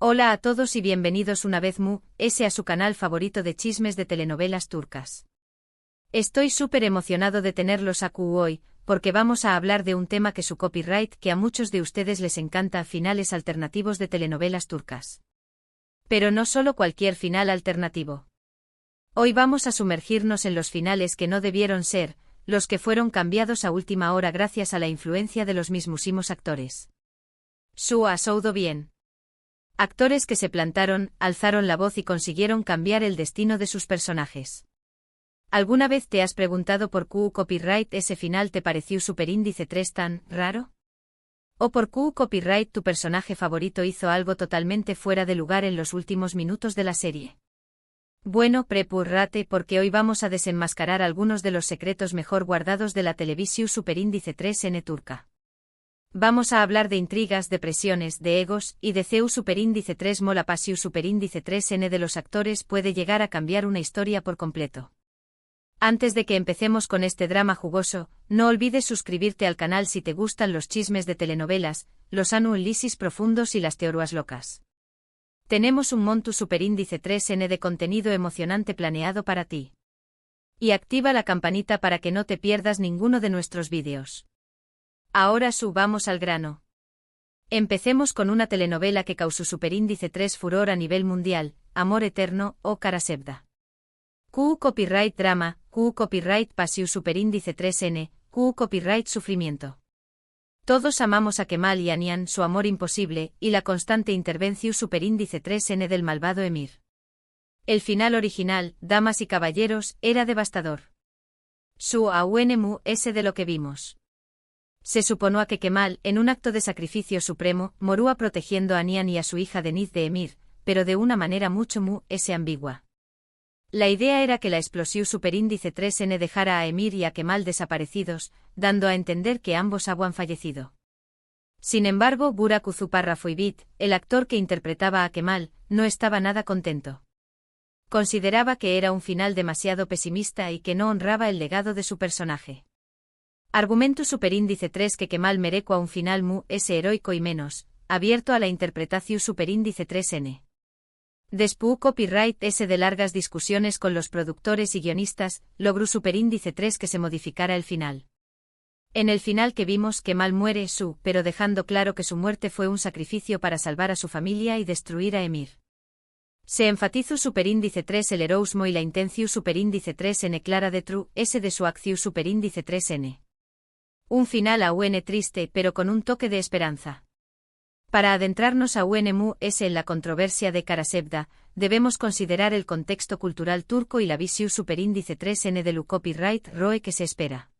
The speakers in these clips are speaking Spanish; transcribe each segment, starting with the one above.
Hola a todos y bienvenidos una vez a su canal favorito de chismes de telenovelas turcas. Estoy súper emocionado de tenerlos aquí hoy, porque vamos a hablar de un tema que su copyright que a muchos de ustedes les encanta: finales alternativos de telenovelas turcas. Pero no solo cualquier final alternativo. Hoy vamos a sumergirnos en los finales que no debieron ser, los que fueron cambiados a última hora gracias a la influencia de los mismísimos actores. Su ha soudo bien. Actores que se plantaron, alzaron la voz y consiguieron cambiar el destino de sus personajes. ¿Alguna vez te has preguntado por qué copyright ese final te pareció superíndice 3 tan raro? ¿O por qué copyright tu personaje favorito hizo algo totalmente fuera de lugar en los últimos minutos de la serie? Bueno, prepárate porque hoy vamos a desenmascarar algunos de los secretos mejor guardados de la televisión superíndice 3N turca. Vamos a hablar de intrigas, de presiones, de egos, y de CEU superíndice 3 mola pasiu superíndice 3N de los actores puede llegar a cambiar una historia por completo. Antes de que empecemos con este drama jugoso, no olvides suscribirte al canal si te gustan los chismes de telenovelas, los análisis profundos y las teorías locas. Tenemos un monto superíndice 3N de contenido emocionante planeado para ti. Y activa la campanita para que no te pierdas ninguno de nuestros vídeos. Ahora subamos al grano. Empecemos con una telenovela que causó superíndice 3 furor a nivel mundial: Amor Eterno o Karasevda. Q copyright drama, Q copyright pasiu superíndice 3N, Q copyright sufrimiento. Todos amamos a Kemal y Anian, su amor imposible, y la constante intervención superíndice 3N del malvado Emir. El final original, damas y caballeros, era devastador. Su aunmu ese de lo que vimos. Se suponía que Kemal, en un acto de sacrificio supremo, morúa protegiendo a Anian y a su hija Deniz de Emir, pero de una manera mucho ambigua. La idea era que la explosión superíndice 3N dejara a Emir y a Kemal desaparecidos, dando a entender que ambos habían fallecido. Sin embargo, Burak Uzuparrafoibit, el actor que interpretaba a Kemal, no estaba nada contento. Consideraba que era un final demasiado pesimista y que no honraba el legado de su personaje. Argumento superíndice 3 que Kemal merecua un final heroico y menos abierto a la interpretación superíndice 3N. Después copyright ese de largas discusiones con los productores y guionistas, logró superíndice 3 que se modificara el final. En el final que vimos, Kemal muere pero dejando claro que su muerte fue un sacrificio para salvar a su familia y destruir a Emir. Se enfatizó superíndice 3 el heroísmo y la intención superíndice 3N clara de true ese de su acción superíndice 3N. Un final aún triste pero con un toque de esperanza. Para adentrarnos aún en la controversia de Karasevda, debemos considerar el contexto cultural turco y la visión superíndice 3N del copyright ROE que se espera.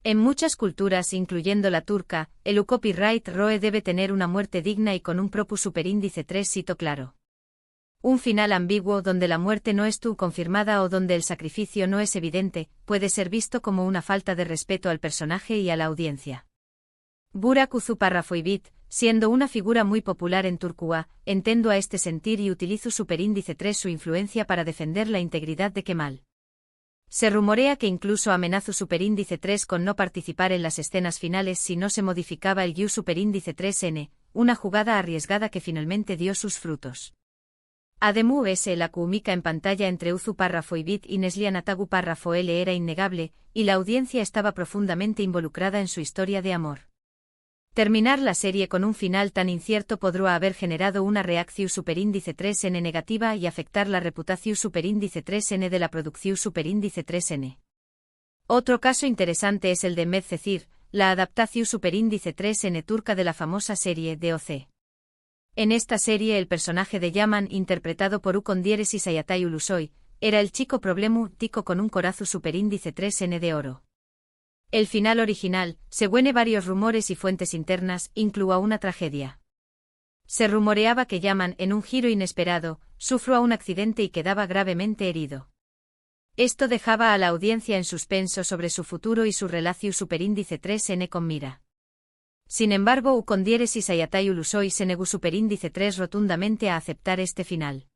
En muchas culturas, incluyendo la turca, el copyright ROE debe tener una muerte digna y con un propio superíndice 3 cito claro. Un final ambiguo donde la muerte no es confirmada o donde el sacrificio no es evidente, puede ser visto como una falta de respeto al personaje y a la audiencia. Burak Uzuparrafoibit, siendo una figura muy popular en Turquía, entiendo a este sentir y utilizo superíndice 3 su influencia para defender la integridad de Kemal. Se rumorea que incluso amenazó superíndice 3 con no participar en las escenas finales si no se modificaba el superíndice 3N, una jugada arriesgada que finalmente dio sus frutos. Además, la química en pantalla entre Uzuparrafoibit y Neslihan Ataguparrafoel era innegable, y la audiencia estaba profundamente involucrada en su historia de amor. Terminar la serie con un final tan incierto podría haber generado una reacción superíndice 3N negativa y afectar la reputación superíndice 3N de la producción superíndice 3N. Otro caso interesante es el de Medcezir, la adaptación superíndice 3N turca de la famosa serie DOC. En esta serie el personaje de Yaman, interpretado por Ukondieresis Ayatay Ulusoy, era el chico problemu tico con un corazón superíndice 3N de oro. El final original, según varios rumores y fuentes internas, incluía una tragedia. Se rumoreaba que Yaman, en un giro inesperado, sufrió un accidente y quedaba gravemente herido. Esto dejaba a la audiencia en suspenso sobre su futuro y su relación superíndice 3N con Mira. Sin embargo, Ukondieresis Ayatay Ulusoy se negó superíndice 3 rotundamente a aceptar este final.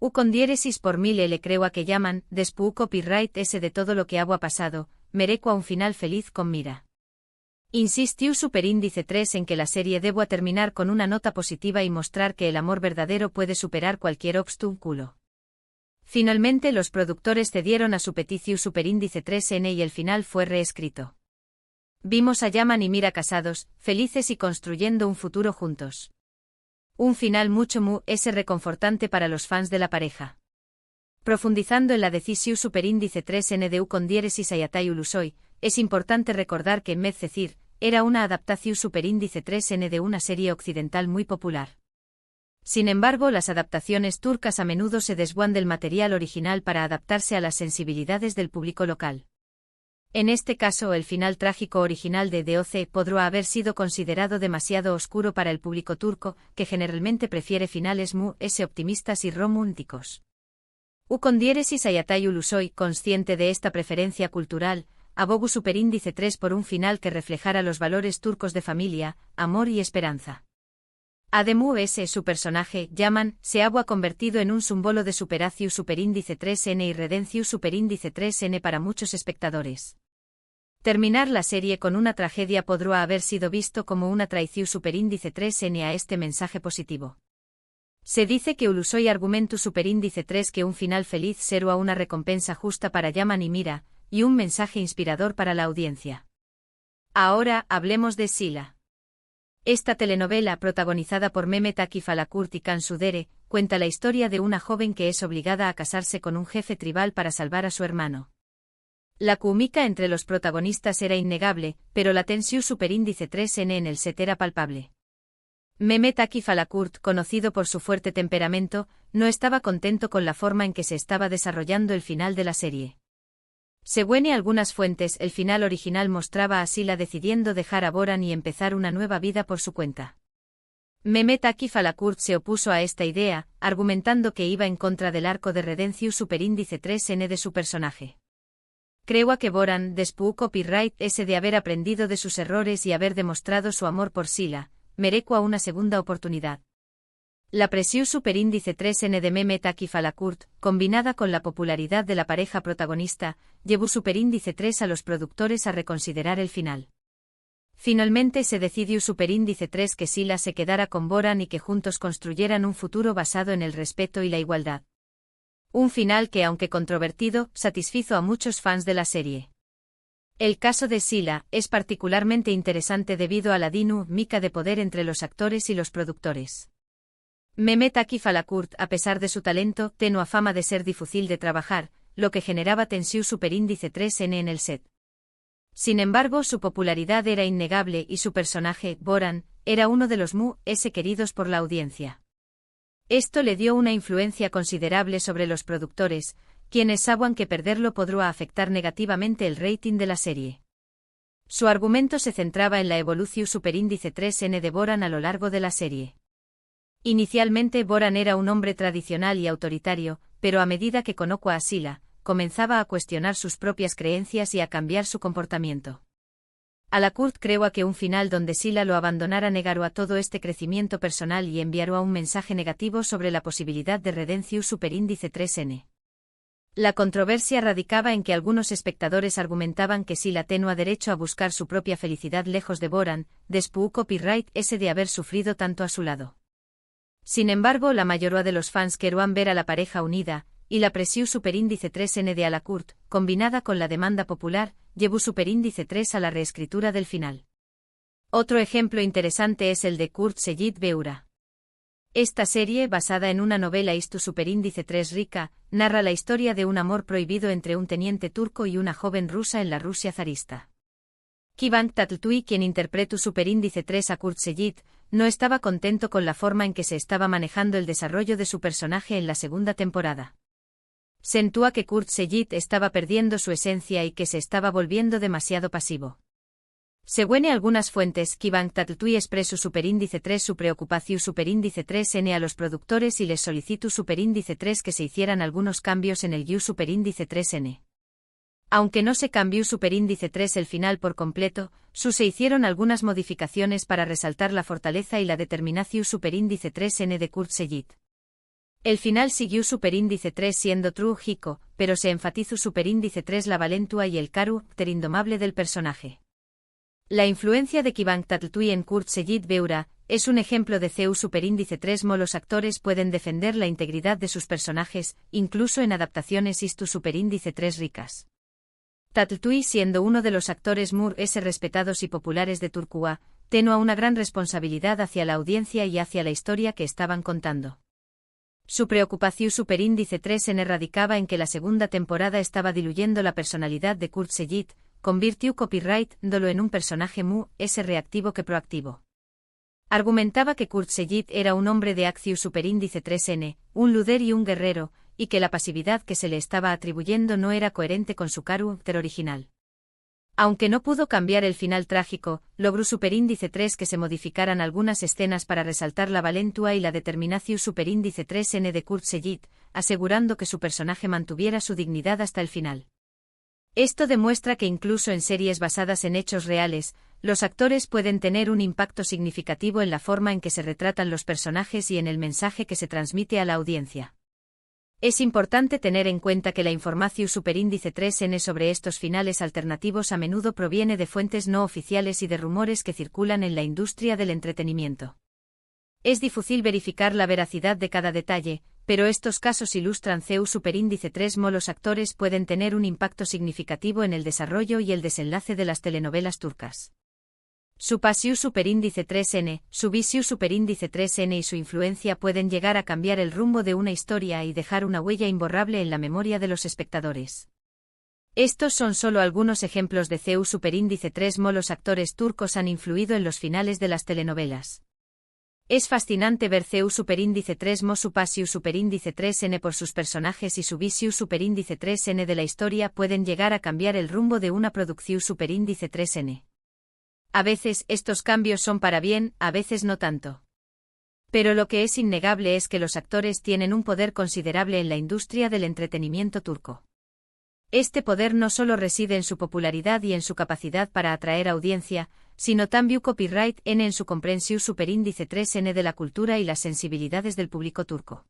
Ukondieresis por mil le creo a que Yaman, después copyright ese de todo lo que había pasado, merecua un final feliz con Mira. Insistió Superíndice 3 en que la serie debía terminar con una nota positiva y mostrar que el amor verdadero puede superar cualquier obstáculo. Finalmente los productores cedieron a su petición Superíndice 3N y el final fue reescrito. Vimos a Yaman y Mira casados, felices y construyendo un futuro juntos. Un final mucho reconfortante para los fans de la pareja. Profundizando en la decisión Superíndice 3N de U con diéresis Ayatai Ulusoy, es importante recordar que Med Cecir era una adaptación Superíndice 3N de una serie occidental muy popular. Sin embargo, las adaptaciones turcas a menudo se desvían del material original para adaptarse a las sensibilidades del público local. En este caso, el final trágico original de DOC podrá haber sido considerado demasiado oscuro para el público turco, que generalmente prefiere finales optimistas y románticos. U con diéresis Ayatai Ulusoy, consciente de esta preferencia cultural, abogó Superíndice 3 por un final que reflejara los valores turcos de familia, amor y esperanza. Además, su personaje, Yaman, se ha convertido en un símbolo de superación Superíndice 3N y redención Superíndice 3N para muchos espectadores. Terminar la serie con una tragedia podrá haber sido visto como una traición Superíndice 3N a este mensaje positivo. Se dice que Ulusoy argumentó Superíndice 3 que un final feliz será una recompensa justa para Yaman y Mira, y un mensaje inspirador para la audiencia. Ahora, hablemos de Sila. Esta telenovela, protagonizada por Mehmet Akif Alakurt y Can Sudere, cuenta la historia de una joven que es obligada a casarse con un jefe tribal para salvar a su hermano. La química entre los protagonistas era innegable, pero la tensión Superíndice 3N en el set era palpable. Mehmet Akif Alakurt, conocido por su fuerte temperamento, no estaba contento con la forma en que se estaba desarrollando el final de la serie. Según algunas fuentes, el final original mostraba a Sila decidiendo dejar a Boran y empezar una nueva vida por su cuenta. Mehmet Akif Alakurt se opuso a esta idea, argumentando que iba en contra del arco de redención Superíndice 3N de su personaje. Creo que Boran, después copyright ese de haber aprendido de sus errores y haber demostrado su amor por Sila, merecua una segunda oportunidad. La presión Superíndice 3N de Mehmet Akif Alakurt, combinada con la popularidad de la pareja protagonista, llevó Superíndice 3 a los productores a reconsiderar el final. Finalmente se decidió Superíndice 3 que Sila se quedara con Boran y que juntos construyeran un futuro basado en el respeto y la igualdad. Un final que, aunque controvertido, satisfizo a muchos fans de la serie. El caso de Sila es particularmente interesante debido a la dinámica de poder entre los actores y los productores. Mehmet Akif Alakurt, a pesar de su talento, tenía fama de ser difícil de trabajar, lo que generaba tensión Superíndice 3N en el set. Sin embargo, su popularidad era innegable y su personaje, Boran, era uno de los queridos por la audiencia. Esto le dio una influencia considerable sobre los productores, quienes sabían que perderlo podría afectar negativamente el rating de la serie. Su argumento se centraba en la evolución Superíndice 3N de Boran a lo largo de la serie. Inicialmente Boran era un hombre tradicional y autoritario, pero a medida que conocía a Sila, comenzaba a cuestionar sus propias creencias y a cambiar su comportamiento. Alakurt creía que un final donde Sila lo abandonara negaría todo este crecimiento personal y enviaría un mensaje negativo sobre la posibilidad de redención Superíndice 3N. La controversia radicaba en que algunos espectadores argumentaban que Sila tenía derecho a buscar su propia felicidad lejos de Boran, después copyright ese de haber sufrido tanto a su lado. Sin embargo, la mayoría de los fans querían ver a la pareja unida, y la presión Superíndice 3N de Alakurt, combinada con la demanda popular, llevó Superíndice 3 a la reescritura del final. Otro ejemplo interesante es el de Kurt Seyit Beura. Esta serie, basada en una novela Istu Superíndice 3 Rika, narra la historia de un amor prohibido entre un teniente turco y una joven rusa en la Rusia zarista. Kivan Tatltui, quien interpretó Superíndice 3 a Kurt Seyit, no estaba contento con la forma en que se estaba manejando el desarrollo de su personaje en la segunda temporada. Sentía que Kurt Seyit estaba perdiendo su esencia y que se estaba volviendo demasiado pasivo. Según algunas fuentes, Kivan Tatltui expresó Superíndice 3 su preocupación Superíndice 3N a los productores y les solicitó Superíndice 3 que se hicieran algunos cambios en el guión Superíndice 3N. Aunque no se cambió Superíndice 3 el final por completo, se hicieron algunas modificaciones para resaltar la fortaleza y la determinación Superíndice 3N de Kurt Seyit. El final siguió Superíndice 3 siendo trágico, pero se enfatizó Superíndice 3 la valentua y el carácter indomable del personaje. La influencia de Kibang Tatltui en Kurt Seyit Beura es un ejemplo de CEU superíndice 3. Los actores pueden defender la integridad de sus personajes, incluso en adaptaciones ISTU superíndice 3 ricas. Tatltui, siendo uno de los actores respetados y populares de Turquía, tenía una gran responsabilidad hacia la audiencia y hacia la historia que estaban contando. Su preocupación superíndice 3 radicaba en que la segunda temporada estaba diluyendo la personalidad de Kurt Seyit, convirtió copyright dolo en un personaje reactivo que proactivo. Argumentaba que Kurt Seyit era un hombre de acción superíndice 3N, un líder y un guerrero, y que la pasividad que se le estaba atribuyendo no era coherente con su carácter original. Aunque no pudo cambiar el final trágico, logró superíndice 3 que se modificaran algunas escenas para resaltar la valentua y la determinación superíndice 3N de Kurt Seyit, asegurando que su personaje mantuviera su dignidad hasta el final. Esto demuestra que incluso en series basadas en hechos reales, los actores pueden tener un impacto significativo en la forma en que se retratan los personajes y en el mensaje que se transmite a la audiencia. Es importante tener en cuenta que la información superíndice 3N sobre estos finales alternativos a menudo proviene de fuentes no oficiales y de rumores que circulan en la industria del entretenimiento. Es difícil verificar la veracidad de cada detalle, pero estos casos ilustran CEU superíndice 3. Los actores pueden tener un impacto significativo en el desarrollo y el desenlace de las telenovelas turcas. Su pasión superíndice 3N, su visión superíndice 3N y su influencia pueden llegar a cambiar el rumbo de una historia y dejar una huella imborrable en la memoria de los espectadores. Estos son solo algunos ejemplos de CEU superíndice 3. Los actores turcos han influido en los finales de las telenovelas. Es fascinante ver CEU superíndice 3. Su pasión superíndice 3N por sus personajes y su visión superíndice 3N de la historia pueden llegar a cambiar el rumbo de una producción superíndice 3N. A veces estos cambios son para bien, a veces no tanto. Pero lo que es innegable es que los actores tienen un poder considerable en la industria del entretenimiento turco. Este poder no solo reside en su popularidad y en su capacidad para atraer audiencia, sino también copyright en su comprensión superíndice 3N de la cultura y las sensibilidades del público turco.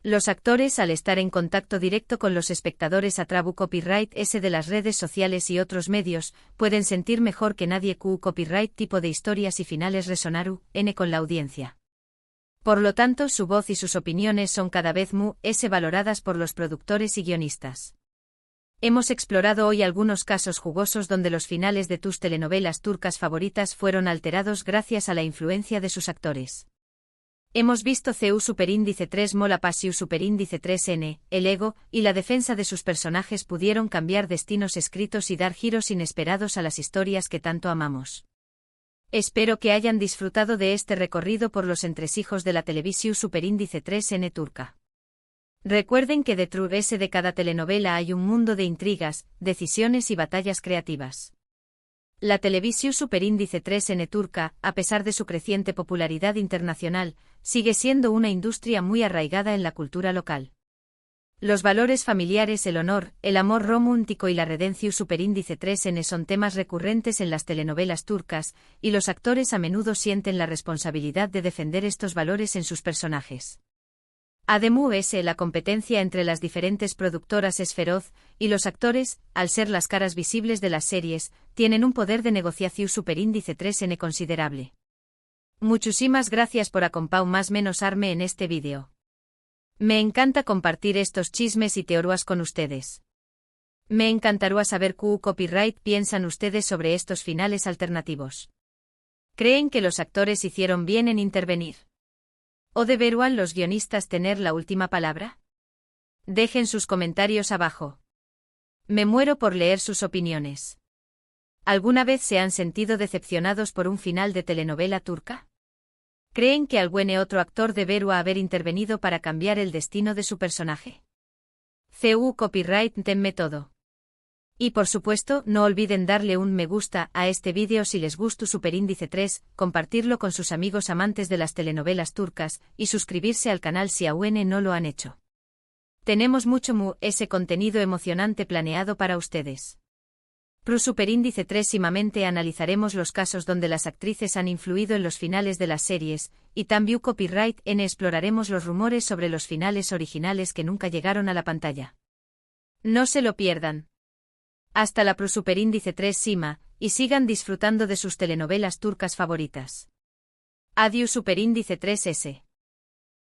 Los actores, al estar en contacto directo con los espectadores a través copyright de las redes sociales y otros medios, pueden sentir mejor que nadie que copyright tipo de historias y finales resonaru con la audiencia. Por lo tanto, su voz y sus opiniones son cada vez valoradas por los productores y guionistas. Hemos explorado hoy algunos casos jugosos donde los finales de tus telenovelas turcas favoritas fueron alterados gracias a la influencia de sus actores. Hemos visto CEU superíndice 3. La pasión superíndice 3N, el ego y la defensa de sus personajes pudieron cambiar destinos escritos y dar giros inesperados a las historias que tanto amamos. Espero que hayan disfrutado de este recorrido por los entresijos de la televisión superíndice 3N turca. Recuerden que detrás de cada telenovela hay un mundo de intrigas, decisiones y batallas creativas. La televisión superíndice 3N turca, a pesar de su creciente popularidad internacional, sigue siendo una industria muy arraigada en la cultura local. Los valores familiares, el honor, el amor romántico y la redención superíndice 3N son temas recurrentes en las telenovelas turcas, y los actores a menudo sienten la responsabilidad de defender estos valores en sus personajes. Además, la competencia entre las diferentes productoras es feroz, y los actores, al ser las caras visibles de las series, tienen un poder de negociación superíndice 3N considerable. Muchísimas gracias por acompañarme en este vídeo. Me encanta compartir estos chismes y teorías con ustedes. Me encantaría saber qué copyright piensan ustedes sobre estos finales alternativos. ¿Creen que los actores hicieron bien en intervenir? ¿O deberían los guionistas tener la última palabra? Dejen sus comentarios abajo. Me muero por leer sus opiniones. ¿Alguna vez se han sentido decepcionados por un final de telenovela turca? ¿Creen que algún otro actor debería haber intervenido para cambiar el destino de su personaje? CEU copyright tenme todo. Y por supuesto, no olviden darle un me gusta a este vídeo si les gustó superíndice 3, compartirlo con sus amigos amantes de las telenovelas turcas, y suscribirse al canal si aún no lo han hecho. Tenemos mucho ese contenido emocionante planeado para ustedes. Pro superíndice 3 simamente analizaremos los casos donde las actrices han influido en los finales de las series, y también copyright exploraremos los rumores sobre los finales originales que nunca llegaron a la pantalla. No se lo pierdan. Hasta la pro superíndice 3 Sima, y sigan disfrutando de sus telenovelas turcas favoritas. Adiós Superíndice 3S.